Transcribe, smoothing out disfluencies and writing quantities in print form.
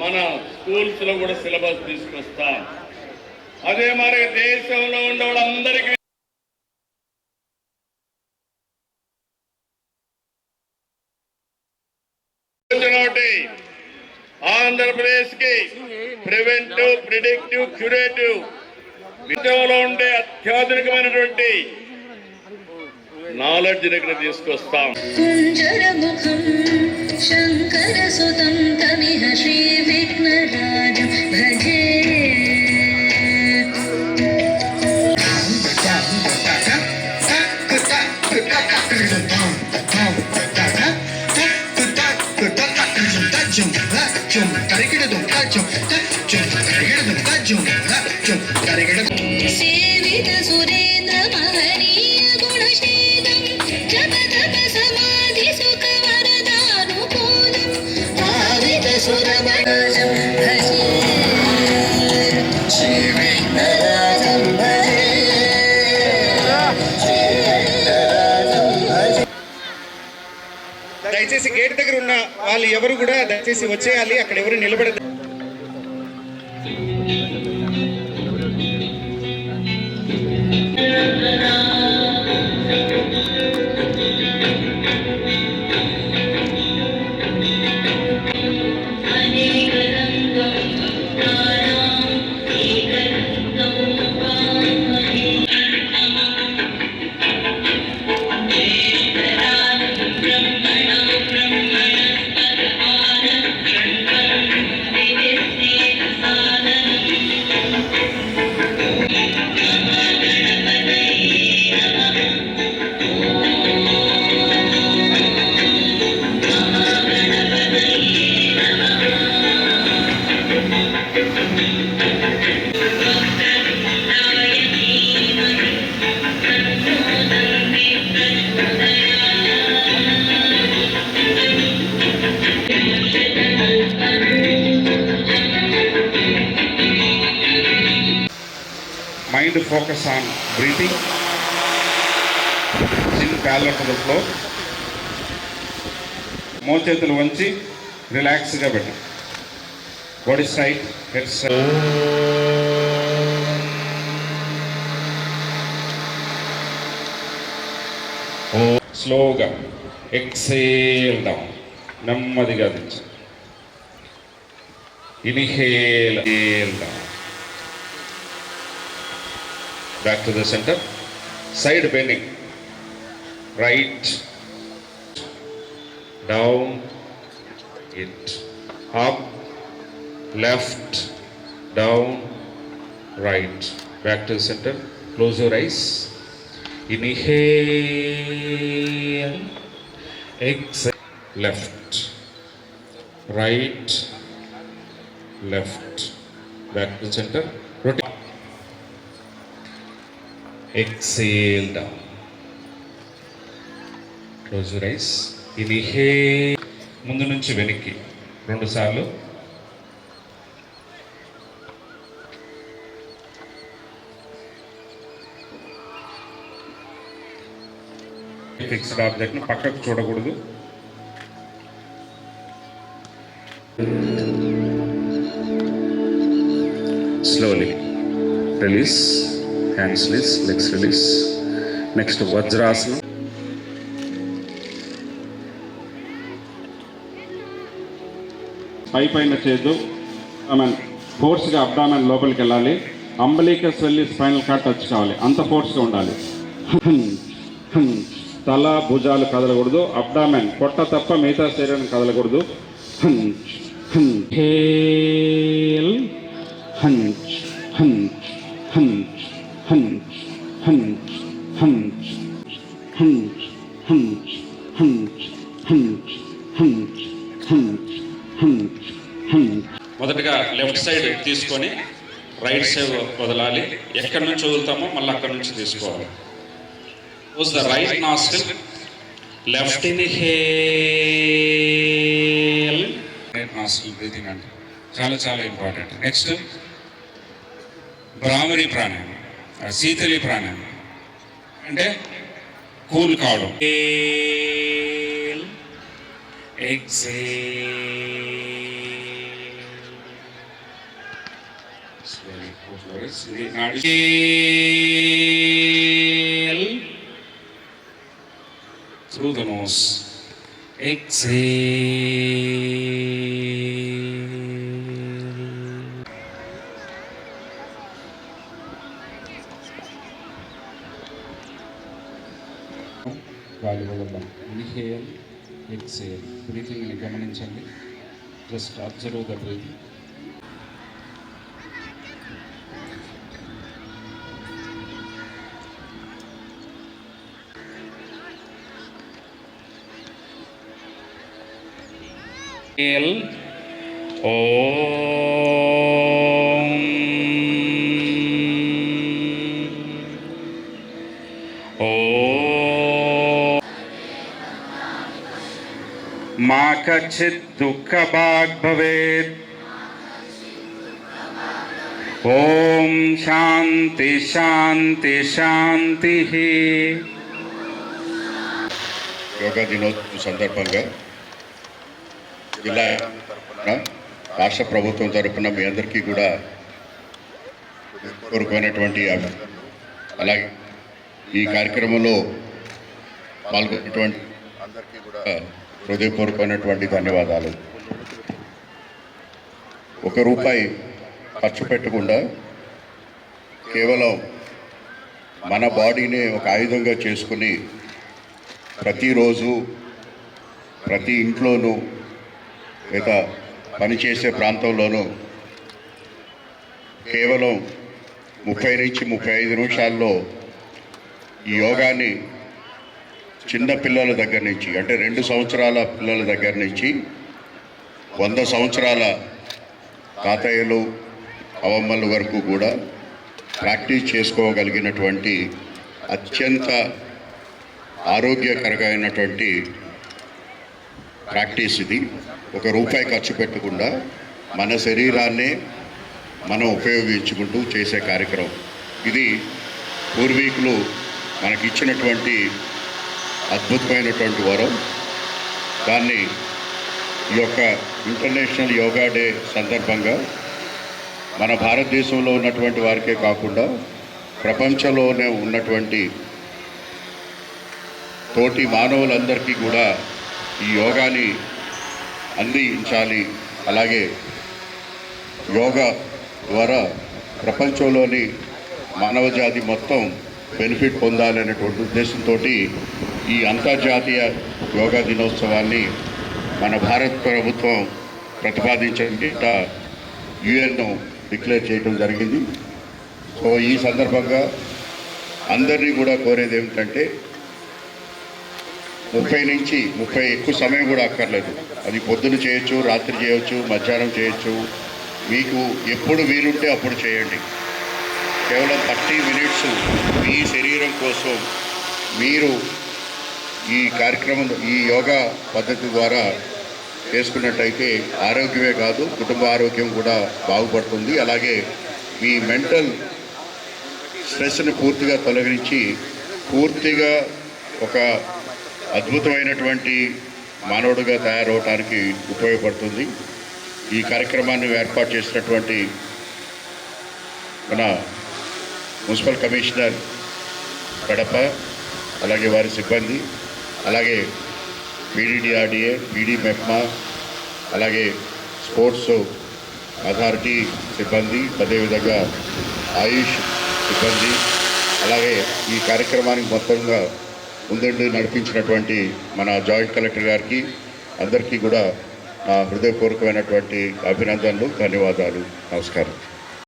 మన స్కూల్స్లో కూడా సిలబస్ తీసుకొస్తాం. అదే మరి దేశంలో ఉండే వాళ్ళందరికీ ఆంధ్రప్రదేశ్కి ప్రివెంటివ్, ప్రిడిక్టివ్, క్యూరేటివ్ విషయంలో ఉండే అత్యాధునికమైనటువంటి నాలెడ్జ్ దగ్గర తీసుకొస్తాం. శంకర సుతం తమిహ శ్రీ విఘ్నరాజం భజే. సేవిత సురేంద్ర మహనీయ గుణశీలం జప తప సమాధి సుఖ వరదానుకూలం భావిత సురమణం భజే శ్రీ విఘ్నరాజం భజే శ్రీ విఘ్నరాజం భజే. దయచేసి గేట్ దగ్గర ఉన్న వాళ్ళు ఎవరు కూడా దయచేసి వచ్చేయాలి, అక్కడ ఎవరు నిలబడదు. Mind focus on breathing, chin parallel to the floor. మోచేతులు వంచి రిలాక్స్గా పెట్టండి. Body straight, head straight. స్లోగా ఎక్సేల్ డౌన్, నెమ్మదిగా దించు. Inhale down. Back to the center. Side bending. Right. Down. It. Up. Left. Down. Right. Back to the center. Close your eyes. Inhale. Exhale. Left. Right. Left. Back to the center. Rotate. Exhale down. Close your eyes. Inhale. ముందు నుంచి వెనక్కి 2 సార్లు. Fixed ఆబ్జెక్ట్ను పక్కకు చూడకూడదు. Slowly release. Hands release, legs release. Next Vajrasana. పైన చేద్దు. ఫోర్స్గా abdomen లోపలికి వెళ్ళాలి. అంబలికస్ వెళ్ళి స్పైనల్ కార్డ్ టచ్ కావాలి, అంత ఫోర్స్గా ఉండాలి. తల భుజాలు కదలకూడదు. అబ్డామెన్ పొట్ట తప్ప మిగతా శరీరం కదలకూడదు. హేల్ hunch hunch hunch hunch, hunch, hunch, hunch, hunch, hunch, hunch, hunch, hunch, hunch, hunch. మొదటగా లెఫ్ట్ సైడ్ తీసుకొని రైట్ సైడ్ వదలాలి. ఎక్కడి నుంచి వదులుతామో మళ్ళీ అక్కడి నుంచి తీసుకోవాలి. Close the right nostril, left inhale, right nostril breathing అంటే చాలా చాలా ఇంపార్టెంట్. నెక్స్ట్ భ్రామరి ప్రాణాయామం, శీతలి ప్రాణాయామం అంటే కూల్ కావడం. Exhale Inhale through the nose. Exhale. గాలి వదలడం. Inhale, exhale. బ్రీతింగ్ని గమనించండి. Just observe the breathing. Inhale. मा कच्चित् दुःखभाग् भवेत्. ओम शांति शांति शांति. యోగా దినోత్సవం సందర్భంగా జిల్లా తరపున రాష్ట్ర ప్రభుత్వం తరపున మీ అందరికీ కూడా కోరుకున్నటువంటి అలాగే ఈ కార్యక్రమంలో పాల్గొన్నటువంటి అందరికీ కూడా హృదయపూర్వకమైనటువంటి ధన్యవాదాలు. ₹1 ఖర్చు పెట్టకుండా కేవలం మన బాడీని ఒక ఆయుధంగా చేసుకుని ప్రతిరోజు ప్రతి ఇంట్లోనూ లేదా పనిచేసే ప్రాంతంలోనూ కేవలం 30 నుంచి 35 నిమిషాల్లో ఈ యోగాని చిన్న పిల్లల దగ్గర నుంచి అంటే 2 సంవత్సరాల పిల్లల దగ్గర నుంచి 100 సంవత్సరాల తాతయ్యలు అవమ్మల వరకు కూడా ప్రాక్టీస్ చేసుకోగలిగినటువంటి అత్యంత ఆరోగ్యకరమైనటువంటి ప్రాక్టీస్ ఇది. ₹1 ఖర్చు పెట్టకుండా మన శరీరాన్నే మనం ఉపయోగించుకుంటూ చేసే కార్యక్రమం ఇది. పూర్వీకులు మనకిచ్చినటువంటి అద్భుతమైనటువంటి వరం. దాన్ని ఈ యొక్క ఇంటర్నేషనల్ యోగా డే సందర్భంగా మన భారతదేశంలో ఉన్నటువంటి వారికే కాకుండా ప్రపంచంలోనే ఉన్నటువంటి తోటి మానవులందరికీ కూడా ఈ యోగాని అందించాలి. అలాగే యోగా ద్వారా ప్రపంచంలోని మానవ జాతి మొత్తం బెనిఫిట్ పొందాలనేటువంటి ఉద్దేశంతో ఈ అంతర్జాతీయ యోగా దినోత్సవాన్ని మన భారత ప్రభుత్వం ప్రతిపాదించడానికి UN డిక్లేర్ చేయడం జరిగింది. సో ఈ సందర్భంగా అందరినీ కూడా కోరేది ఏమిటంటే 30 నుంచి 30 ఎక్కువ సమయం కూడా అక్కర్లేదు. అది పొద్దున చేయొచ్చు, రాత్రి చేయొచ్చు, మధ్యాహ్నం చేయొచ్చు, మీకు ఎప్పుడు వీలుంటే అప్పుడు చేయండి. కేవలం 30 మినిట్స్ మీ శరీరం కోసం మీరు ఈ కార్యక్రమం ఈ యోగా పద్ధతి ద్వారా చేసుకున్నట్టయితే ఆరోగ్యమే కాదు కుటుంబ ఆరోగ్యం కూడా బాగుపడుతుంది. అలాగే మీ మెంటల్ స్ట్రెస్ని పూర్తిగా తొలగించి పూర్తిగా ఒక అద్భుతమైనటువంటి మానవుడిగా తయారవడానికి ఉపయోగపడుతుంది. ఈ కార్యక్రమాన్ని ఏర్పాటు చేసినటువంటి మన మున్సిపల్ కమిషనర్ కడప, అలాగే వారి సిబ్బంది, అలాగే BDDRDA, BD మెప్మా, అలాగే స్పోర్ట్స్ అథారిటీ సిబ్బంది, అదేవిధంగా ఆయుష్ సిబ్బంది, అలాగే ఈ కార్యక్రమానికి మొత్తంగా ముందుండి నడిపించినటువంటి మన జాయింట్ కలెక్టర్ గారికి అందరికీ కూడా నా హృదయపూర్వకమైనటువంటి అభినందనలు, ధన్యవాదాలు, నమస్కారం.